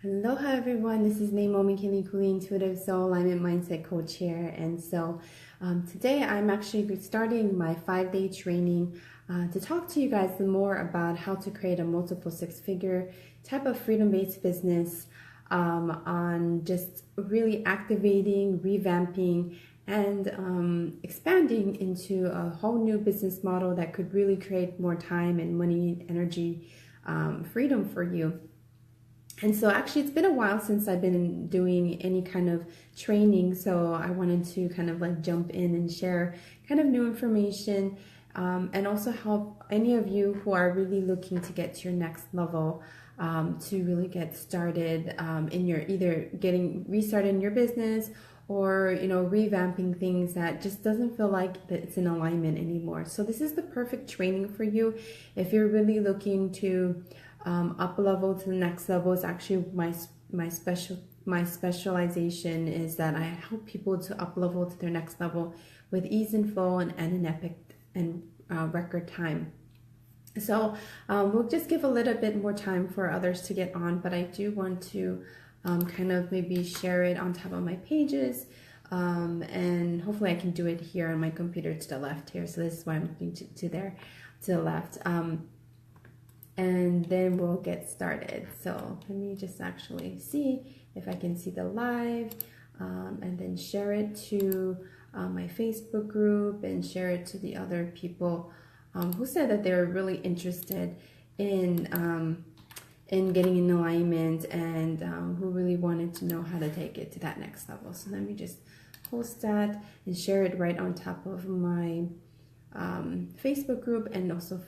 Aloha everyone, this is Naomi Kilikuli, Intuitive Soul Alignment Mindset Coach here. And so today I'm actually starting my 5-day training to talk to you guys more about how to create a multiple six-figure type of freedom-based business on just really activating, revamping, and expanding into a whole new business model that could really create more time and money, energy, freedom for you. And so actually it's been a while since I've been doing any kind of training, so I wanted to kind of like jump in and share kind of new information and also help any of you who are really looking to get to your next level to really get started in your either getting restarted in your business or revamping things that just doesn't feel like that it's in alignment anymore. So this is the perfect training for you if you're really looking to up level to the next level. Is actually my specialization is that I help people to up level to their next level with ease and flow and an epic and record time. So we'll just give a little bit more time for others to get on, but I do want to kind of maybe share it on top of my pages, and hopefully I can do it here on my computer to the left here. So this is why I'm looking to there to the left. And then we'll get started. So let me just actually see if I can see the live and then share it to my Facebook group and share it to the other people who said that they're really interested in getting in alignment and who really wanted to know how to take it to that next level. So let me just post that and share it right on top of my Facebook group, and also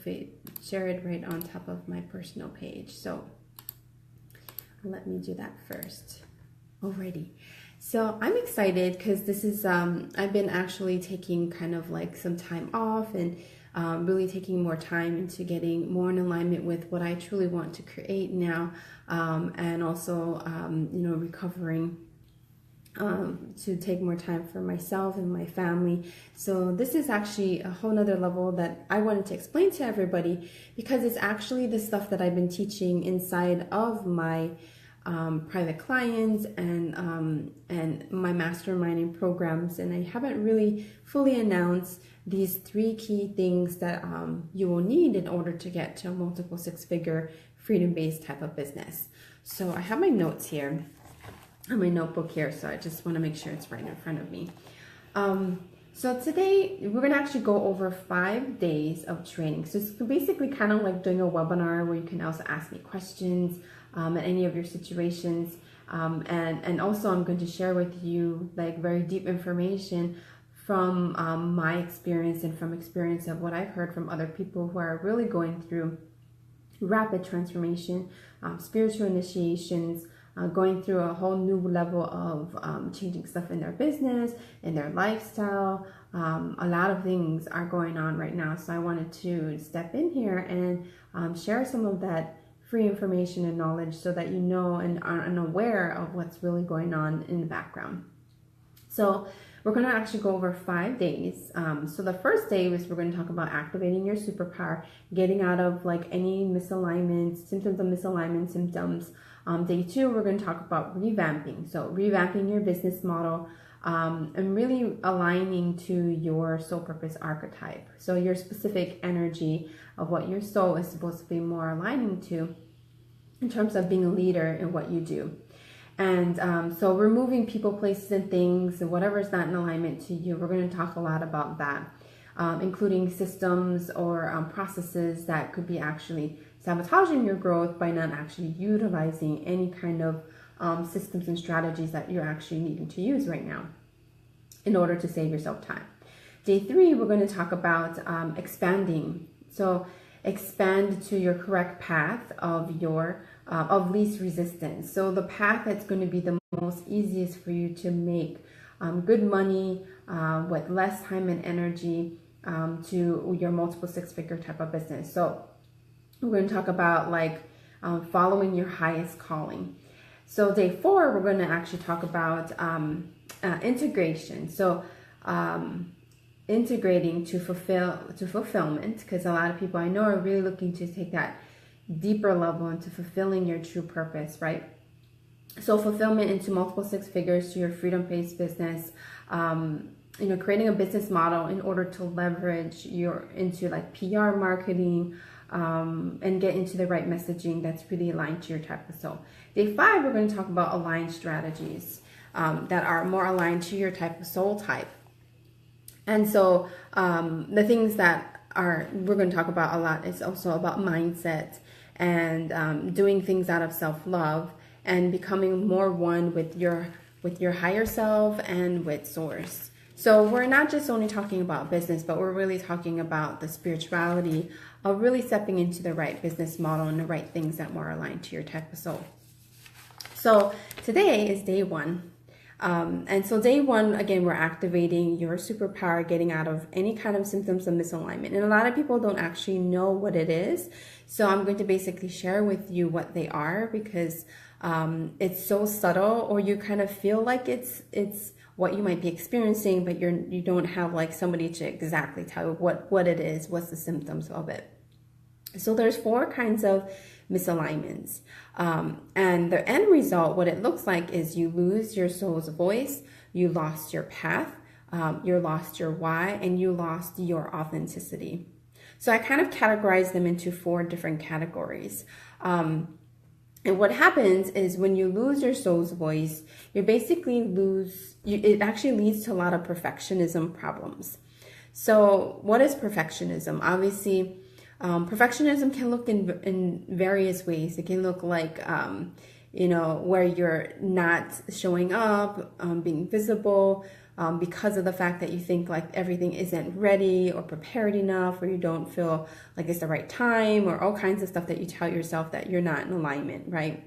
share it right on top of my personal page. So let me do that first. Alrighty. So I'm excited because this is I've been actually taking kind of like some time off and really taking more time into getting more in alignment with what I truly want to create now, and also recovering to take more time for myself and my family. So this is actually a whole nother level that I wanted to explain to everybody, because it's actually the stuff that I've been teaching inside of my private clients and my masterminding programs, and I haven't really fully announced these 3 key things that you will need in order to get to a multiple six-figure freedom-based type of business. So I have my notes here on my notebook here, so I just want to make sure it's right in front of me. So today we're going to actually go over 5 days of training. So it's basically kind of like doing a webinar where you can also ask me questions at any of your situations, and also I'm going to share with you like very deep information from my experience and from experience of what I've heard from other people who are really going through rapid transformation, spiritual initiations, going through a whole new level of changing stuff in their business, in their lifestyle. A lot of things are going on right now. So I wanted to step in here and share some of that free information and knowledge so that you know and are aware of what's really going on in the background. So we're going to actually go over 5 days. So the first day is we're going to talk about activating your superpower, getting out of like any misalignments, symptoms of misalignment symptoms. Day 2, we're going to talk about revamping. So revamping your business model and really aligning to your soul purpose archetype. So your specific energy of what your soul is supposed to be more aligning to in terms of being a leader in what you do. And so removing people, places, and things, and whatever is not in alignment to you. We're going to talk a lot about that, including systems or processes that could be actually sabotaging your growth by not actually utilizing any kind of systems and strategies that you're actually needing to use right now in order to save yourself time. Day 3, we're going to talk about expanding. So expand to your correct path of your of least resistance. So the path that's going to be the most easiest for you to make good money with less time and energy to your multiple six-figure type of business. So we're going to talk about like following your highest calling. So day 4, we're going to actually talk about integration. So integrating to fulfillment, because a lot of people I know are really looking to take that deeper level into fulfilling your true purpose, right? So fulfillment into multiple six figures to your freedom-based business, creating a business model in order to leverage into like PR marketing, and get into the right messaging that's really aligned to your type of soul. Day 5, we're going to talk about aligned strategies that are more aligned to your type of soul type. And so the things that we're going to talk about a lot is also about mindset and doing things out of self-love and becoming more one with your higher self and with source. So we're not just only talking about business, but we're really talking about the spirituality of really stepping into the right business model and the right things that more aligned to your type of soul. So today is day 1. And so day 1, again, we're activating your superpower, getting out of any kind of symptoms of misalignment. And a lot of people don't actually know what it is. So I'm going to basically share with you what they are, because it's so subtle, or you kind of feel like it's what you might be experiencing, but you don't have like somebody to exactly tell you what it is, what's the symptoms of it. So there's 4 kinds of misalignments. And the end result, what it looks like is you lose your soul's voice, you lost your path, you lost your why, and you lost your authenticity. So I kind of categorize them into 4 different categories. And what happens is when you lose your soul's voice, you basically it actually leads to a lot of perfectionism problems. So what is perfectionism? Obviously, perfectionism can look in various ways. It can look like, where you're not showing up, being visible, because of the fact that you think like everything isn't ready or prepared enough, or you don't feel like it's the right time, or all kinds of stuff that you tell yourself that you're not in alignment, right?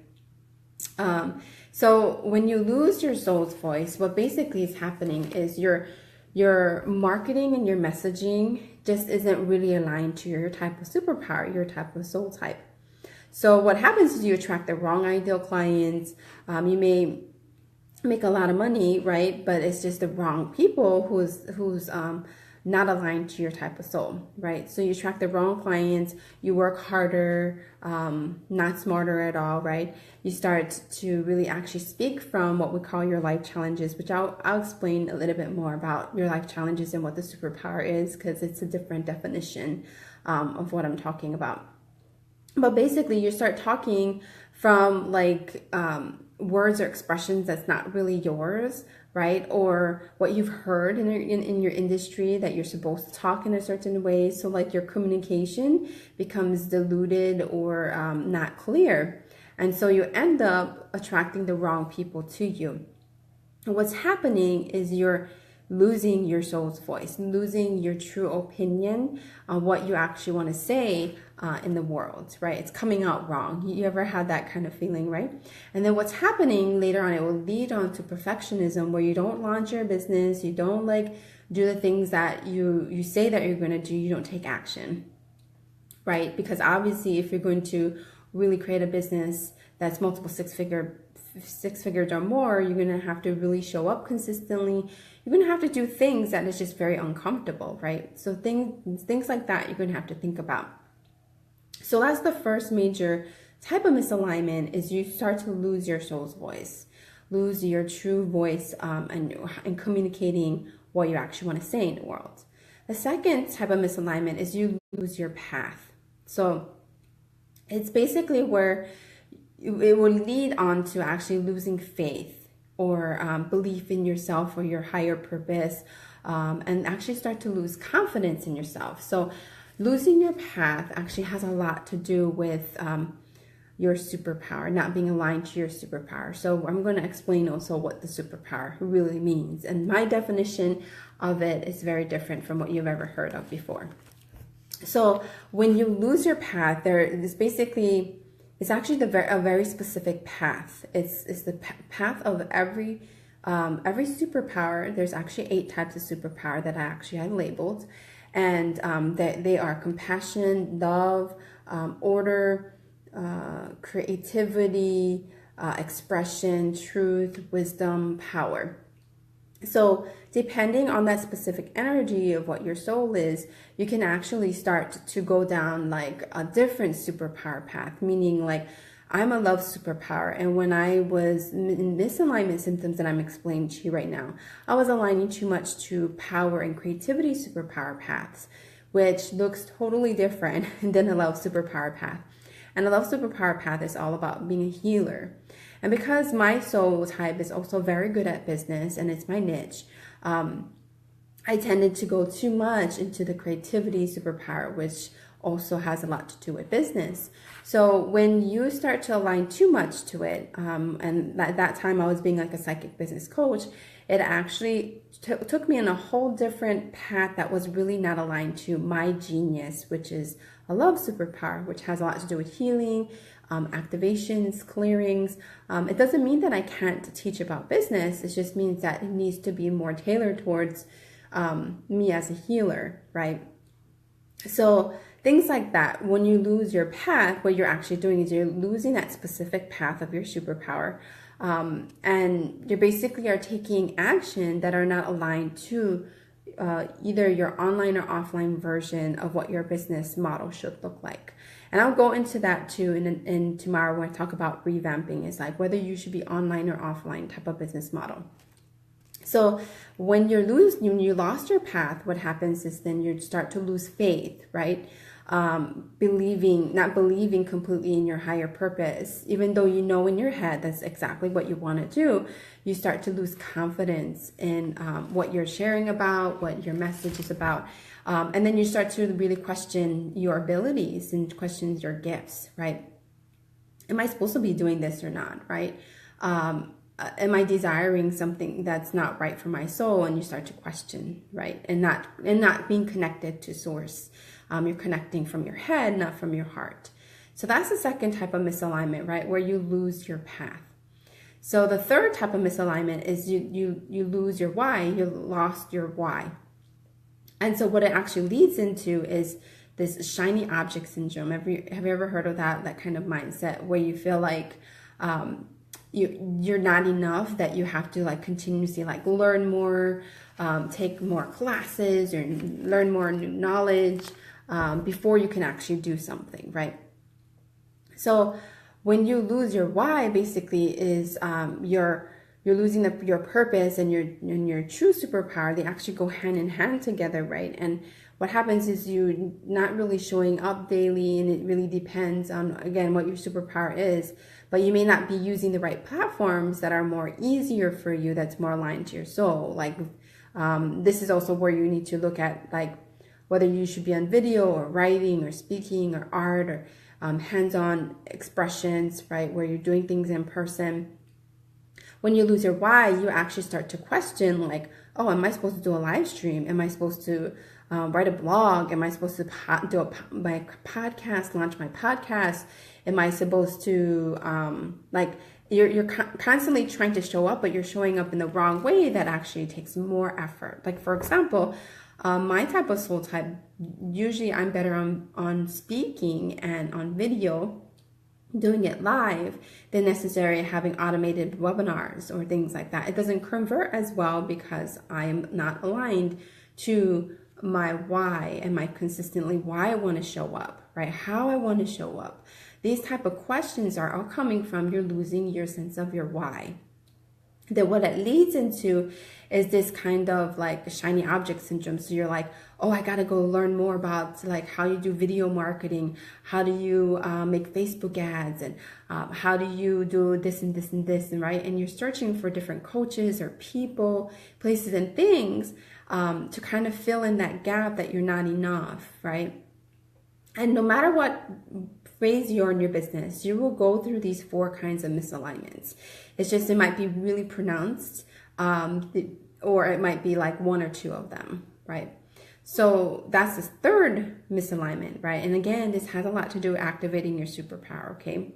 So when you lose your soul's voice, what basically is happening is your marketing and your messaging just isn't really aligned to your type of superpower, your type of soul type. So what happens is you attract the wrong ideal clients. You may make a lot of money, right? But it's just the wrong people who's not aligned to your type of soul, right? So you attract the wrong clients, you work harder, not smarter at all, right? You start to really actually speak from what we call your life challenges, which I'll explain a little bit more about your life challenges and what the superpower is, because it's a different definition of what I'm talking about. But basically you start talking from like words or expressions that's not really yours, right? Or what you've heard in your industry that you're supposed to talk in a certain way. So like your communication becomes diluted or not clear. And so you end up attracting the wrong people to you. And what's happening is you're losing your soul's voice, losing your true opinion on what you actually want to say in the world, right? It's coming out wrong. You ever had that kind of feeling, right? And then what's happening later on, it will lead on to perfectionism, where you don't launch your business, you don't like do the things that you say that you're going to do, you don't take action, right? Because obviously if you're going to really create a business that's multiple six figures or more, you're going to have to really show up consistently. You're going to have to do things that is just very uncomfortable, right? So things like that you're going to have to think about. So that's the first major type of misalignment, is you start to lose your soul's voice, lose your true voice and communicating what you actually want to say in the world. The second type of misalignment is you lose your path. So it's basically where it will lead on to actually losing faith or belief in yourself or your higher purpose, and actually start to lose confidence in yourself. So losing your path actually has a lot to do with your superpower, not being aligned to your superpower. So I'm going to explain also what the superpower really means. And my definition of it is very different from what you've ever heard of before. So when you lose your path, it's actually a very specific path. It's the path of every superpower. There's actually 8 types of superpower that I actually have labeled. And they are compassion, love, order, creativity, expression, truth, wisdom, power. So depending on that specific energy of what your soul is, you can actually start to go down like a different superpower path, meaning like I'm a love superpower. And when I was in misalignment symptoms that I'm explaining to you right now, I was aligning too much to power and creativity superpower paths, which looks totally different than a love superpower path. And a love superpower path is all about being a healer. And because my soul type is also very good at business and it's my niche, I tended to go too much into the creativity superpower, which also has a lot to do with business. So when you start to align too much to it, and at that time I was being like a psychic business coach, it actually took me in a whole different path that was really not aligned to my genius, which is a love superpower, which has a lot to do with healing, activations, clearings. It doesn't mean that I can't teach about business. It just means that it needs to be more tailored towards me as a healer, right? So things like that, when you lose your path, what you're actually doing is you're losing that specific path of your superpower. And you basically are taking action that are not aligned to either your online or offline version of what your business model should look like. And I'll go into that too in tomorrow when I talk about revamping. It's like whether you should be online or offline type of business model. So when you lost your path, what happens is then you start to lose faith, right? Not believing completely in your higher purpose, even though you know in your head that's exactly what you want to do. You start to lose confidence in what you're sharing about, what your message is about. And then you start to really question your abilities and question your gifts, right? Am I supposed to be doing this or not, right? Am I desiring something that's not right for my soul? And you start to question, right? And not being connected to source. You're connecting from your head, not from your heart. So that's the second type of misalignment, right? Where you lose your path. So the third type of misalignment is you lose your why. You lost your why. And so what it actually leads into is this shiny object syndrome. Have you ever heard of that kind of mindset where you feel like you're not enough, that you have to like continuously like learn more, take more classes or learn more new knowledge before you can actually do something, right? So when you lose your why, basically is you're losing your purpose and your true superpower. They actually go hand in hand together, right? And what happens is you're not really showing up daily, and it really depends on, again, what your superpower is. But you may not be using the right platforms that are more easier for you, that's more aligned to your soul. Like this is also where you need to look at like whether you should be on video or writing or speaking or art or hands-on expressions, right? Where you're doing things in person. When you lose your why, you actually start to question like, oh, am I supposed to do a live stream? Am I supposed to write a blog? Am I supposed to do my podcast, launch my podcast? Am I supposed to, you're constantly trying to show up, but you're showing up in the wrong way that actually takes more effort. Like, for example, my type of soul type, usually I'm better on speaking and on video, doing it live, than necessarily having automated webinars or things like that. It doesn't convert as well because I am not aligned to my why and my consistently why I want to show up, right? How I want to show up. These type of questions are all coming from you're losing your sense of your why. Then what it leads into is this kind of like shiny object syndrome. So you're like, oh, I got to go learn more about like how you do video marketing. How do you make Facebook ads? And how do you do this and this and this? And right. And you're searching for different coaches or people, places and things to kind of fill in that gap that you're not enough. Right. And no matter what phase you're in your business, you will go through these 4 kinds of misalignments. It's just, it might be really pronounced, or it might be like 1 or 2 of them, right? So that's the third misalignment, right? And again, this has a lot to do with activating your superpower, okay?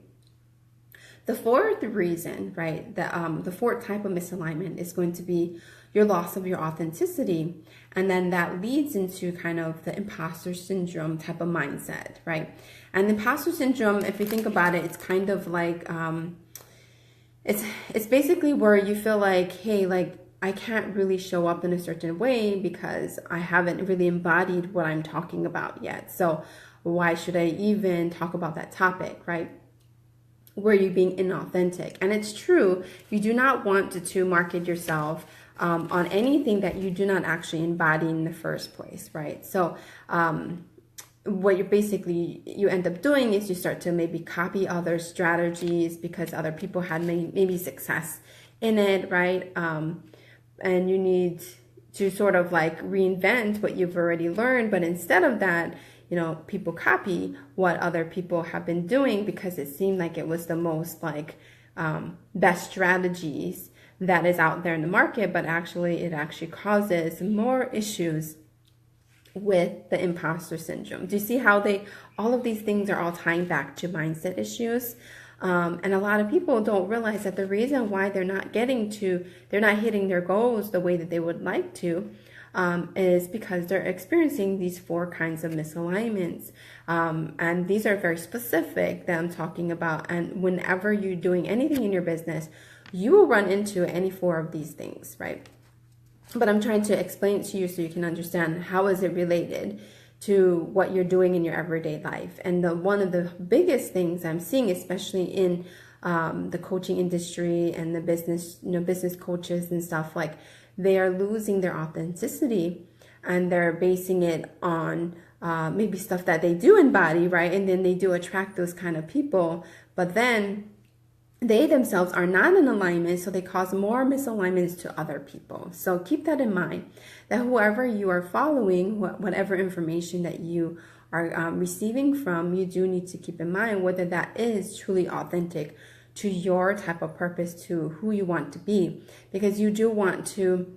The fourth reason, right, the fourth type of misalignment is going to be your loss of your authenticity. And then that leads into kind of the imposter syndrome type of mindset, right? And the imposter syndrome, if you think about it, it's kind of like, it's basically where you feel like, hey, like, I can't really show up in a certain way because I haven't really embodied what I'm talking about yet. So why should I even talk about that topic, right? where you're being inauthentic. And it's true, you do not want to market yourself on anything that you do not actually embody in the first place, right? So what you end up doing is you start to maybe copy other strategies because other people had maybe success in it, right? And you need to sort of like reinvent what you've already learned, but instead of that, people copy what other people have been doing because it seemed like it was the most like best strategies that is out there in the market, but actually it actually causes more issues with the imposter syndrome. Do you see how all of these things are all tying back to mindset issues? And a lot of people don't realize that the reason why they're not hitting their goals the way that they would like to is because they're experiencing these 4 kinds of misalignments. And these are very specific that I'm talking about. And whenever you're doing anything in your business, you will run into any 4 of these things, right? But I'm trying to explain it to you so you can understand how is it related to what you're doing in your everyday life. And one of the biggest things I'm seeing, especially in the coaching industry and the business, business coaches and stuff, like they are losing their authenticity and they're basing it on maybe stuff that they do embody, right? And then they do attract those kind of people, but then they themselves are not in alignment, so they cause more misalignments to other people. So keep that in mind, that whoever you are following, whatever information that you are receiving from, you do need to keep in mind whether that is truly authentic to your type of purpose, to who you want to be. Because you do want to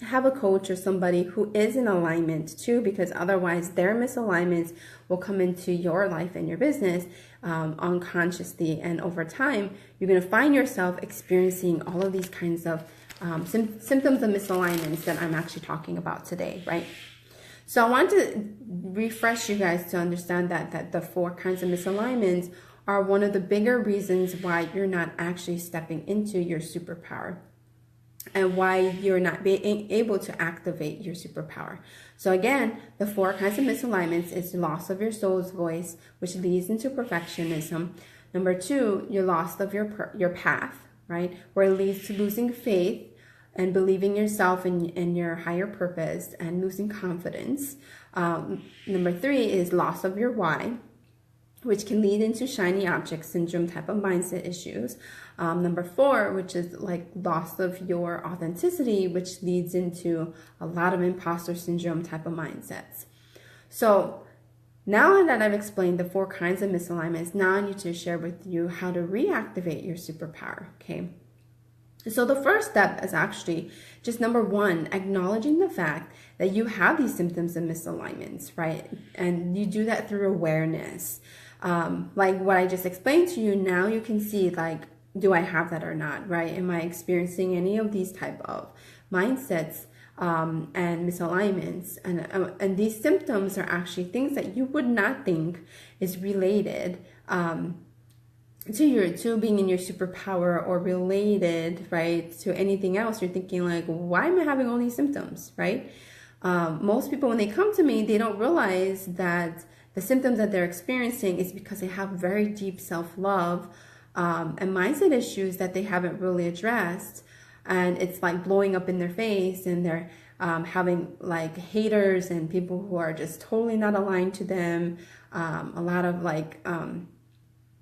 have a coach or somebody who is in alignment too, because otherwise their misalignments will come into your life and your business unconsciously, and over time you're going to find yourself experiencing all of these kinds of symptoms of misalignments that I'm actually talking about today, right? So I want to refresh you guys to understand that the 4 kinds of misalignments are one of the bigger reasons why you're not actually stepping into your superpower, and why you're not being able to activate your superpower. So again, the 4 kinds of misalignments is loss of your soul's voice, which leads into perfectionism. Number 2, your loss of your path, right? Where it leads to losing faith and believing yourself and your higher purpose and losing confidence. Number 3 is loss of your why, which can lead into shiny object syndrome type of mindset issues. Number 4, which is like loss of your authenticity, which leads into a lot of imposter syndrome type of mindsets. So now that I've explained the 4 kinds of misalignments, now I need to share with you how to reactivate your superpower, okay? So the first step is actually just number 1, acknowledging the fact that you have these symptoms of misalignments, right? And you do that through awareness. Like what I just explained to you, now you can see, like, do I have that or not, right? Am I experiencing any of these type of mindsets and misalignments? And these symptoms are actually things that you would not think is related to being in your superpower, or related, right, to anything else. You're thinking like, why am I having all these symptoms, right? Most people, when they come to me, they don't realize that the symptoms that they're experiencing is because they have very deep self-love and mindset issues that they haven't really addressed. And it's like blowing up in their face, and they're having like haters and people who are just totally not aligned to them. A lot of like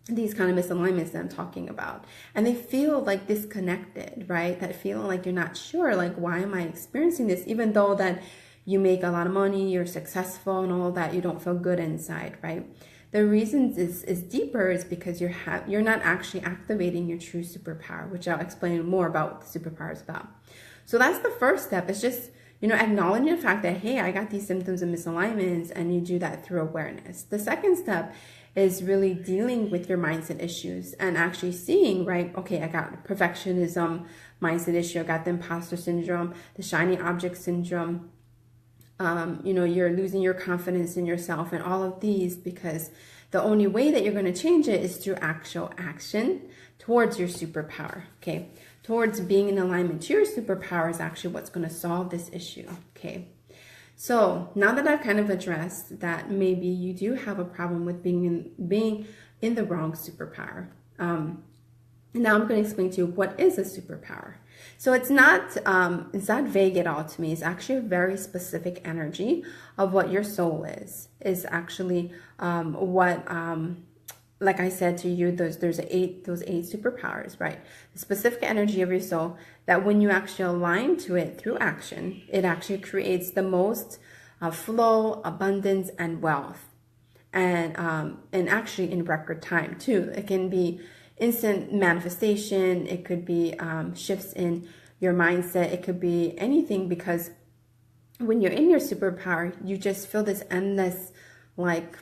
these kind of misalignments that I'm talking about. And they feel like disconnected, right? That feeling like you're not sure, like, why am I experiencing this? Even though that you make a lot of money, you're successful and all that, you don't feel good inside, right? The reasons is deeper, is because you're not actually activating your true superpower, which I'll explain more about what the superpower is about. So that's the first step. It's just, acknowledging the fact that, hey, I got these symptoms of misalignments, and you do that through awareness. The second step is really dealing with your mindset issues and actually seeing, right, okay, I got perfectionism mindset issue, I got the imposter syndrome, the shiny object syndrome, you're losing your confidence in yourself, and all of these, because the only way that you're going to change it is through actual action towards your superpower, okay? Towards being in alignment to your superpower is actually what's going to solve this issue, okay? So now that I've kind of addressed that maybe you do have a problem with being in the wrong superpower, Now I'm going to explain to you what is a superpower. So it's not vague at all to me. It's actually a very specific energy of what your soul is. Is actually like I said to you, those eight superpowers, right? The specific energy of your soul that when you actually align to it through action, it actually creates the most flow, abundance, and wealth, and actually in record time too. It can be instant manifestation. It could be shifts in your mindset. It could be anything, because when you're in your superpower, you just feel this endless, like,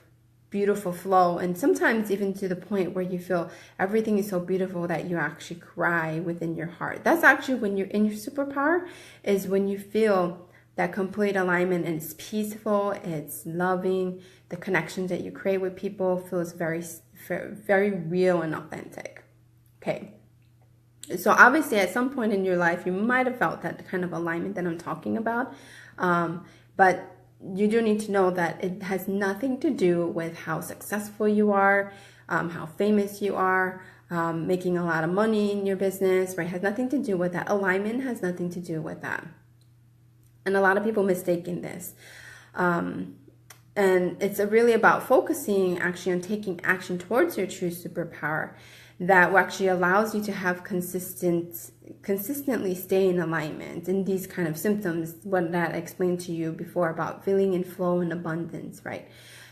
beautiful flow, and sometimes even to the point where you feel everything is so beautiful that you actually cry within your heart. That's actually when you're in your superpower, is when you feel that complete alignment, and it's peaceful, it's loving. The connections that you create with people feels very, very real and authentic. Okay. So obviously at some point in your life, you might have felt that kind of alignment that I'm talking about. But you do need to know that it has nothing to do with how successful you are, how famous you are, making a lot of money in your business, right? It has nothing to do with that. Alignment has nothing to do with that. And a lot of people mistake in this. And it's really about focusing actually on taking action towards your true superpower that actually allows you to have consistently stay in alignment. And these kind of symptoms, what that I explained to you before about feeling in flow and abundance, right?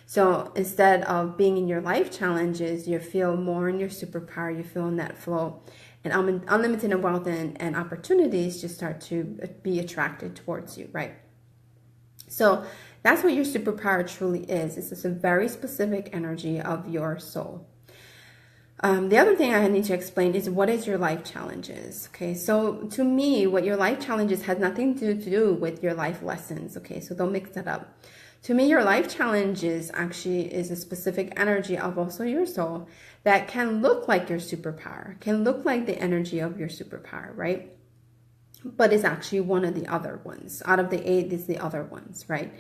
So instead of being in your life challenges, you feel more in your superpower, you feel in that flow, and unlimited wealth and opportunities just start to be attracted towards you, right? So that's what your superpower truly is. It's just a very specific energy of your soul. The other thing I need to explain is what is your life challenges. Okay, so to me, what your life challenges has nothing to do with your life lessons. Okay, so don't mix that up. To me, your life challenges actually is a specific energy of also your soul that can look like your superpower, can look like the energy of your superpower, right? But it's actually one of the other ones. Out of the 8 is the other ones, right?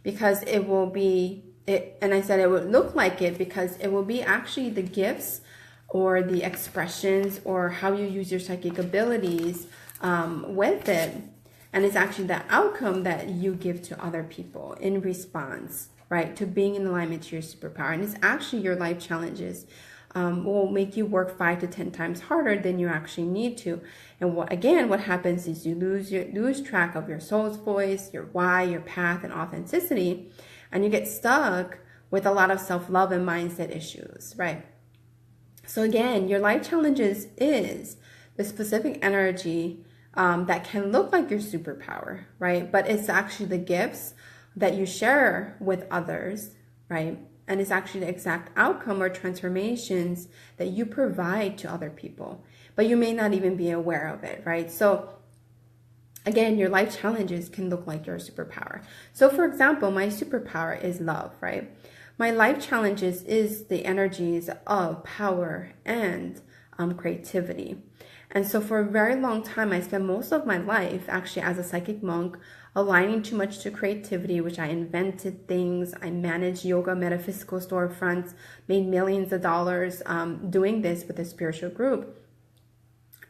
Because it will be, and I said it would look like it because it will be actually the gifts or the expressions or how you use your psychic abilities with it. And it's actually the outcome that you give to other people in response, right, to being in alignment to your superpower. And it's actually your life challenges will make you work 5 to 10 times harder than you actually need to. And what happens is you lose track of your soul's voice, your why, your path, and authenticity, and you get stuck with a lot of self-love and mindset issues, right? So again, your life challenges is the specific energy that can look like your superpower, right? But it's actually the gifts that you share with others, right? And it's actually the exact outcome or transformations that you provide to other people, but you may not even be aware of it, right? So again, your life challenges can look like your superpower. So for example, my superpower is love, right? My life challenges is the energies of power and creativity. And so for a very long time, I spent most of my life actually as a psychic monk, aligning too much to creativity, which I invented things. I managed yoga metaphysical storefronts, made millions of dollars doing this with a spiritual group.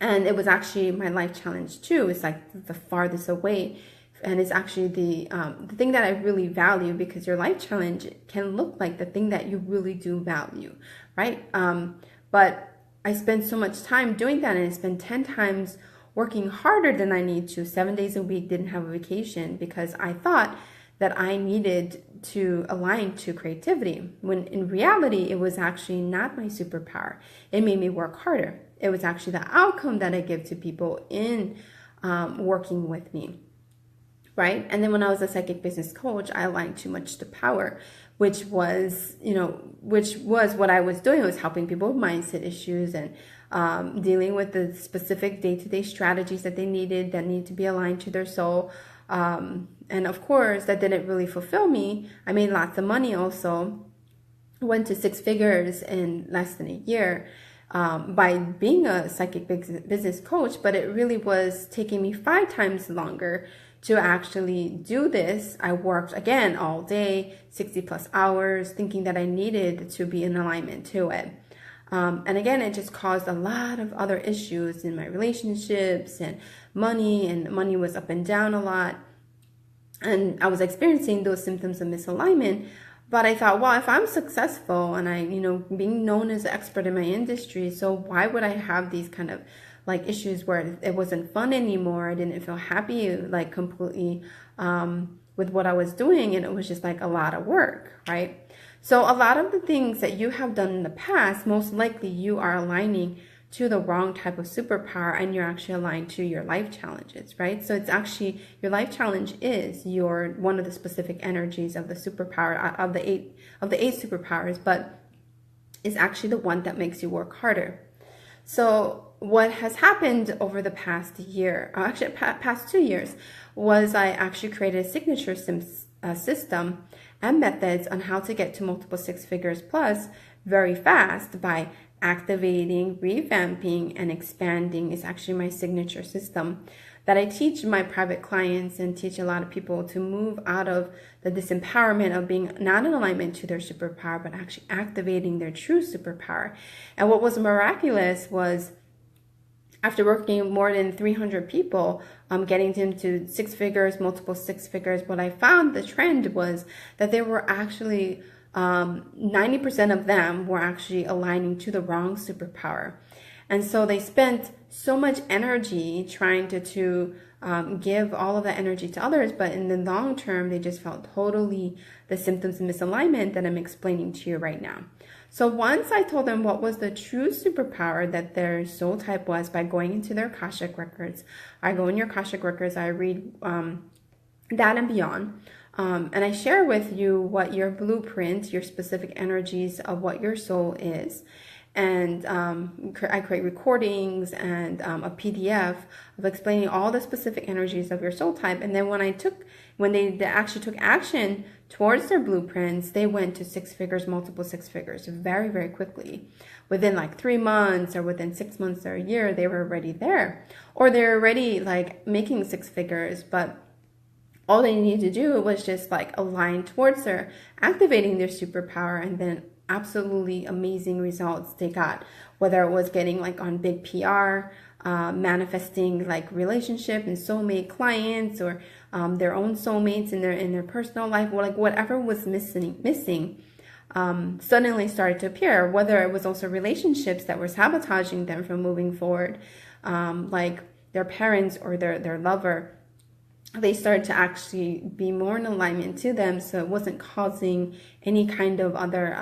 And it was actually my life challenge too. It's like the farthest away. And it's actually the thing that I really value, because your life challenge can look like the thing that you really do value, right? But I spend so much time doing that, and I spend 10 times working harder than I need to, 7 days a week, didn't have a vacation, because I thought that I needed to align to creativity, when in reality, it was actually not my superpower. It made me work harder. It was actually the outcome that I give to people in working with me. Right? And then when I was a psychic business coach, I aligned too much to power, which was what I was doing. I was helping people with mindset issues and dealing with the specific day-to-day strategies that they needed, that need to be aligned to their soul. And of course, that didn't really fulfill me. I made lots of money also, went to 6 figures in less than a year by being a psychic business coach, but it really was taking me 5 times longer to actually do this. I worked again all day, 60 plus hours, thinking that I needed to be in alignment to it. And again, it just caused a lot of other issues in my relationships, and money was up and down a lot. And I was experiencing those symptoms of misalignment. But I thought, well, if I'm successful and I, being known as an expert in my industry, so why would I have these kind of like issues where it wasn't fun anymore? I didn't feel happy, like completely with what I was doing. And it was just like a lot of work, right? So a lot of the things that you have done in the past, most likely you are aligning to the wrong type of superpower, and you're actually aligned to your life challenges, right? So it's actually, your life challenge is one of the specific energies of the superpower, of the eight superpowers, but it's actually the one that makes you work harder. So what has happened over the past year, actually past 2 years, was I actually created a signature system and methods on how to get to multiple six figures plus very fast by activating, revamping, and expanding. Is actually my signature system that I teach my private clients and teach a lot of people to move out of the disempowerment of being not in alignment to their superpower, but actually activating their true superpower. And what was miraculous was, after working more than 300 people, getting them to six figures, multiple six figures, what I found the trend was that they were actually 90% of them were actually aligning to the wrong superpower. And so they spent so much energy trying to give all of that energy to others, but in the long term, they just felt totally the symptoms of misalignment that I'm explaining to you right now. So once I told them what was the true superpower that their soul type was by going into their Akashic records, I go in your Akashic records, I read that and beyond. And I share with you what your blueprint, your specific energies of what your soul is. And I create recordings and a PDF of explaining all the specific energies of your soul type. And then when they actually took action towards their blueprints, they went to six figures, multiple six figures very, very quickly. Within like 3 months or within 6 months or a year, they were already there. Or they're already like making six figures, but all they needed to do was just like align towards their activating their superpower, and then absolutely amazing results they got, whether it was getting like on big PR, manifesting like relationship and soulmate clients, or their own soulmates in their personal life, like whatever was missing suddenly started to appear, whether it was also relationships that were sabotaging them from moving forward, like their parents or their lover. They started to actually be more in alignment to them, so it wasn't causing any kind of other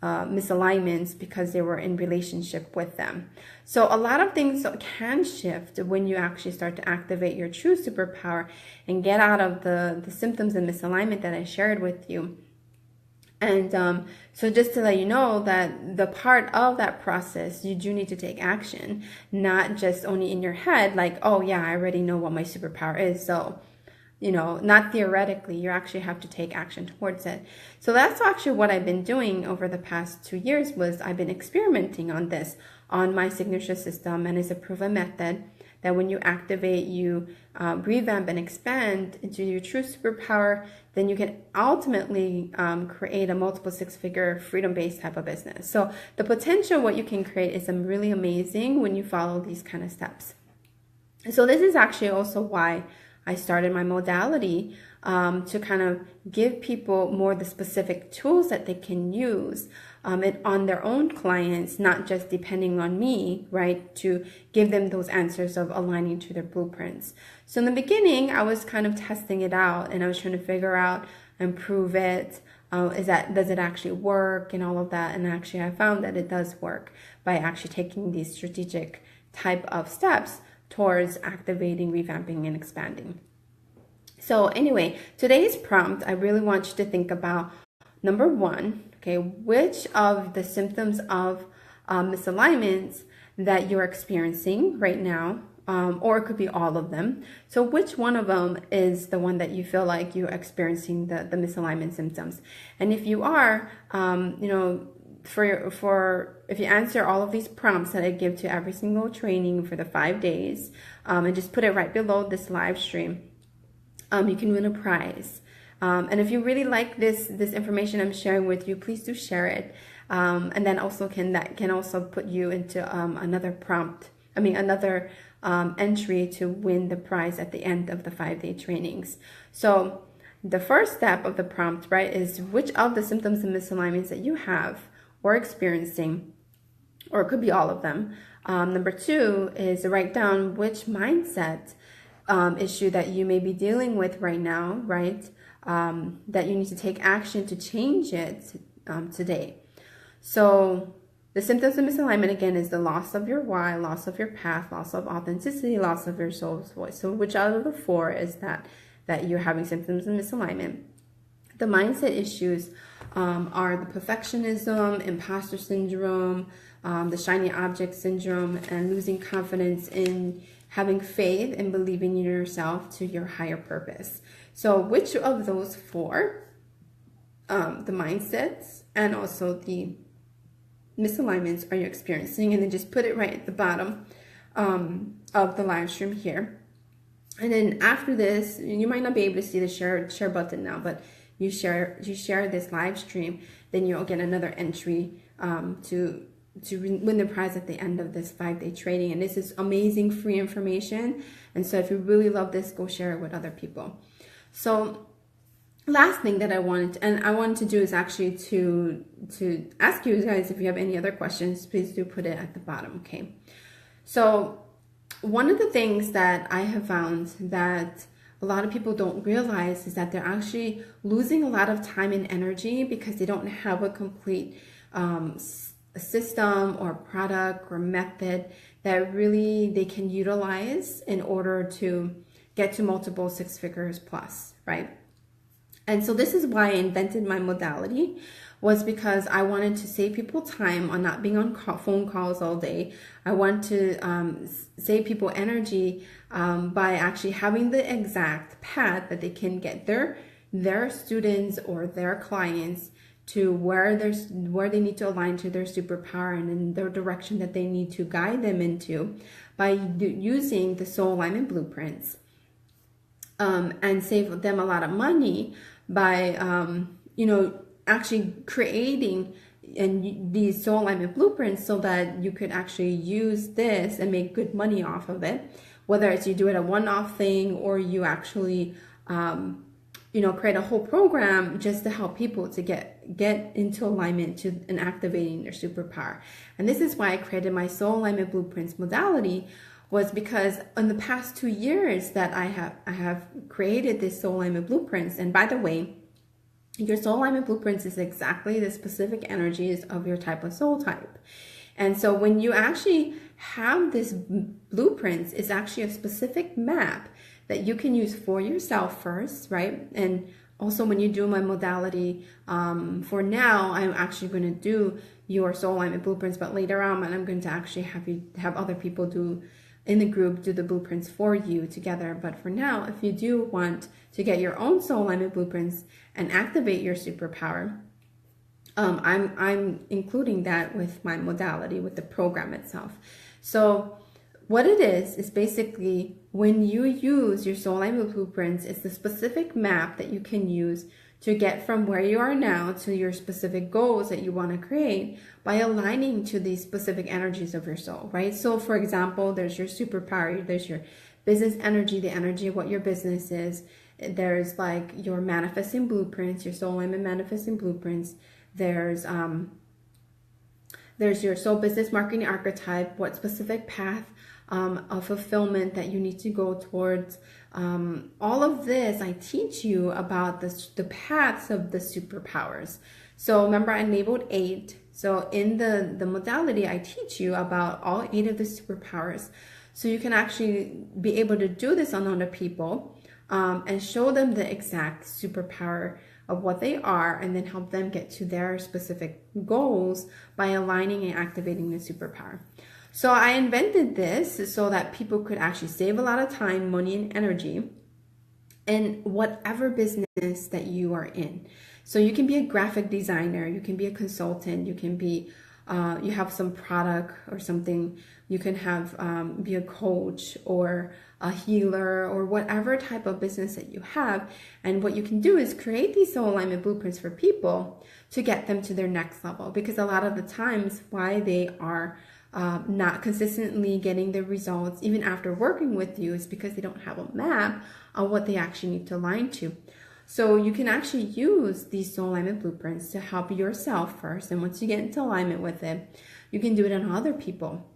misalignments because they were in relationship with them. So a lot of things can shift when you actually start to activate your true superpower and get out of the symptoms of misalignment that I shared with you. And so just to let you know that the part of that process, you do need to take action, not just only in your head, like, oh yeah, I already know what my superpower is. So, not theoretically, you actually have to take action towards it. So that's actually what I've been doing over the past 2 years, was I've been experimenting on this, on my signature system, and it's a proven method that when you activate, you revamp and expand into your true superpower, then you can ultimately create a multiple six-figure freedom-based type of business. So the potential what you can create is really amazing when you follow these kind of steps. So this is actually also why I started my modality, to kind of give people more the specific tools that they can use on their own clients, not just depending on me, right, to give them those answers of aligning to their blueprints. So in the beginning, I was kind of testing it out, and I was trying to figure out and prove it. Does it actually work and all of that? And actually, I found that it does work by actually taking these strategic type of steps towards activating, revamping, and expanding. So anyway, today's prompt, I really want you to think about, number one, okay, which of the symptoms of misalignments that you're experiencing right now, or it could be all of them. So which one of them is the one that you feel like you're experiencing the misalignment symptoms? And if you are, if you answer all of these prompts that I give to every single training for the 5 days, and just put it right below this live stream, you can win a prize. And if you really like this information I'm sharing with you, please do share it. And then also that can also put you into another another entry to win the prize at the end of the 5-day trainings. So the first step of the prompt, right, is which of the symptoms and misalignments that you have or experiencing, or it could be all of them. Number 2 is to write down which mindset issue that you may be dealing with right now, right, that you need to take action to change it today. So the symptoms of misalignment, again, is the loss of your why, loss of your path, loss of authenticity, loss of your soul's voice. So which out of the 4 is that you're having symptoms of misalignment? The mindset issues are the perfectionism, imposter syndrome, the shiny object syndrome, and losing confidence in having faith and believing in yourself to your higher purpose. So which of those 4, the mindsets and also the misalignments, are you experiencing? And then just put it right at the bottom of the live stream here. And then after this, you might not be able to see the share button now, but you share this live stream, then you'll get another entry to win the prize at the end of this 5-day training. And this is amazing free information. And so if you really love this, go share it with other people. So last thing that I wanted to do is actually to ask you guys, if you have any other questions, please do put it at the bottom. Okay. So one of the things that I have found that a lot of people don't realize is that they're actually losing a lot of time and energy because they don't have a complete system or product or method that really they can utilize in order to get to multiple 6 figures plus, right? And so this is why I invented my modality, was because I wanted to save people time on not being on phone calls all day. I want to save people energy by actually having the exact path that they can get their students or their clients to where they need to align to their superpower and in their direction that they need to guide them into by using the soul alignment blueprints, and save them a lot of money by actually creating these soul alignment blueprints so that you could actually use this and make good money off of it, whether it's you do it a one-off thing or you actually create a whole program just to help people to get into alignment and activating their superpower. And this is why I created my soul alignment blueprints modality, was because in the past 2 years that I have created this soul alignment blueprints. And by the way, your soul alignment blueprints is exactly the specific energies of your type of soul type. And so when you actually have this blueprints, it's actually a specific map that you can use for yourself first, right? And also when you do my modality, for now, I'm actually going to do your soul alignment blueprints, but later on, I'm going to actually have other people in the group do the blueprints for you together. But for now, if you do want to get your own soul alignment blueprints and activate your superpower, I'm including that with my modality, with the program itself. So what it is basically when you use your soul alignment blueprints, it's the specific map that you can use to get from where you are now to your specific goals that you want to create by aligning to these specific energies of your soul, right? So for example, there's your superpower, there's your business energy, the energy of what your business is. There's like your manifesting blueprints, your soul alignment manifesting blueprints. There's your soul business marketing archetype, what specific path of fulfillment that you need to go towards. All of this, I teach you about the paths of the superpowers. So remember, I labeled 8. So in the modality, I teach you about all 8 of the superpowers. So you can actually be able to do this on other people and show them the exact superpower of what they are, and then help them get to their specific goals by aligning and activating the superpower. So I invented this so that people could actually save a lot of time, money, and energy in whatever business that you are in. So you can be a graphic designer, you can be a consultant, you can be you have some product or something. You can have be a coach or a healer or whatever type of business that you have. And what you can do is create these soul alignment blueprints for people to get them to their next level. Because a lot of the times why they are not consistently getting the results, even after working with you, is because they don't have a map on what they actually need to align to. So you can actually use these soul alignment blueprints to help yourself first. And once you get into alignment with it, you can do it on other people.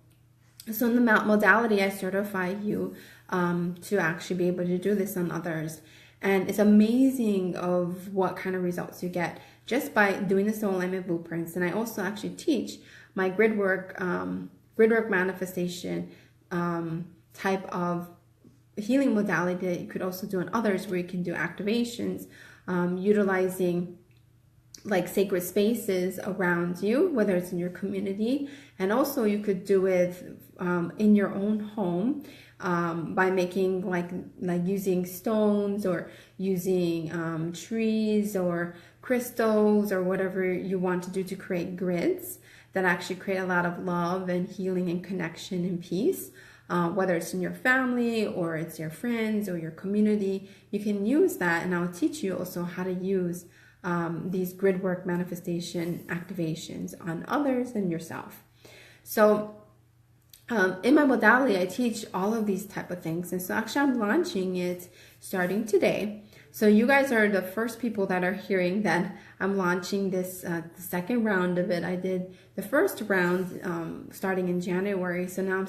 So in the modality, I certify you to actually be able to do this on others. And it's amazing of what kind of results you get just by doing the soul alignment blueprints. And I also actually teach my grid work manifestation type of healing modality that you could also do on others, where you can do activations utilizing like sacred spaces around you, whether it's in your community, and also you could do it in your own home by making like using stones or using trees or crystals or whatever you want to do to create grids that actually create a lot of love and healing and connection and peace. Whether it's in your family or it's your friends or your community, you can use that. And I'll teach you also how to use these grid work manifestation activations on others and yourself. So in my modality, I teach all of these type of things. And so actually I'm launching it starting today. So you guys are the first people that are hearing that I'm launching this, the second round of it. I did the first round starting in January. So now I'm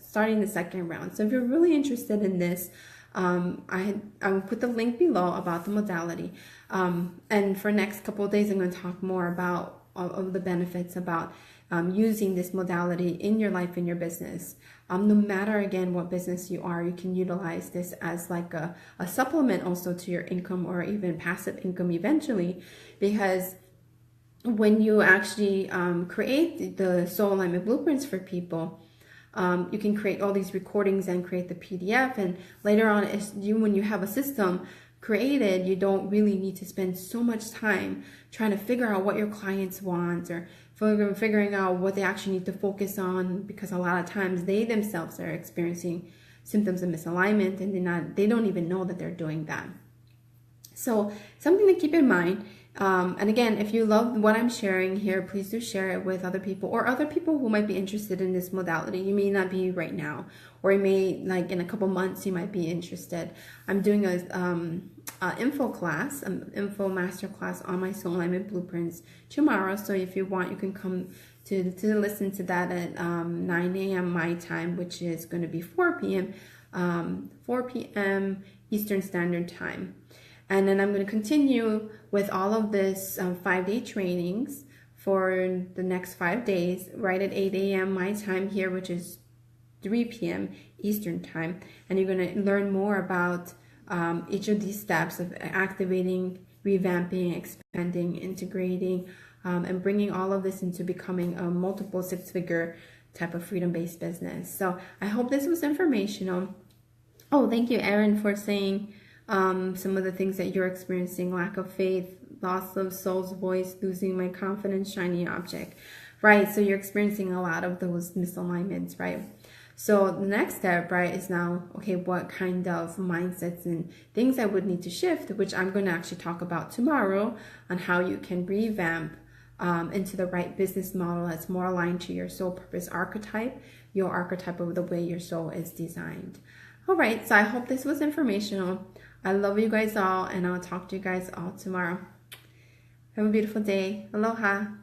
starting the second round. So if you're really interested in this, I will put the link below about the modality. And for next couple of days, I'm going to talk more about all of the benefits about using this modality in your life, in your business. No matter, again, what business you are, you can utilize this as like a supplement also to your income or even passive income eventually, because when you actually create the soul alignment blueprints for people, you can create all these recordings and create the PDF. And later on, when you have a system created, you don't really need to spend so much time trying to figure out what your clients want or figuring out what they actually need to focus on, because a lot of times they themselves are experiencing symptoms of misalignment and they don't even know that they're doing that. So something to keep in mind. And again, if you love what I'm sharing here, please do share it with other people or other people who might be interested in this modality. You may not be right now, or you may, like in a couple months, you might be interested. I'm doing a info master class on my soul alignment blueprints tomorrow. So if you want, you can come to listen to that at 9 a.m. my time, which is going to be 4 p.m. Eastern Standard Time. And then I'm going to continue with all of this 5-day trainings for the next 5 days, right at 8 a.m. my time here, which is 3 p.m. Eastern Time. And you're going to learn more about each of these steps of activating, revamping, expanding, integrating, and bringing all of this into becoming a multiple six-figure type of freedom-based business. So I hope this was informational. Oh, thank you, Erin, for saying some of the things that you're experiencing: lack of faith, loss of soul's voice, losing my confidence, shiny object. Right, so you're experiencing a lot of those misalignments, right? So the next step, right, is now, okay, what kind of mindsets and things I would need to shift, which I'm going to actually talk about tomorrow, on how you can revamp into the right business model that's more aligned to your soul purpose archetype, your archetype of the way your soul is designed. All right, so I hope this was informational. I love you guys all, and I'll talk to you guys all tomorrow. Have a beautiful day. Aloha.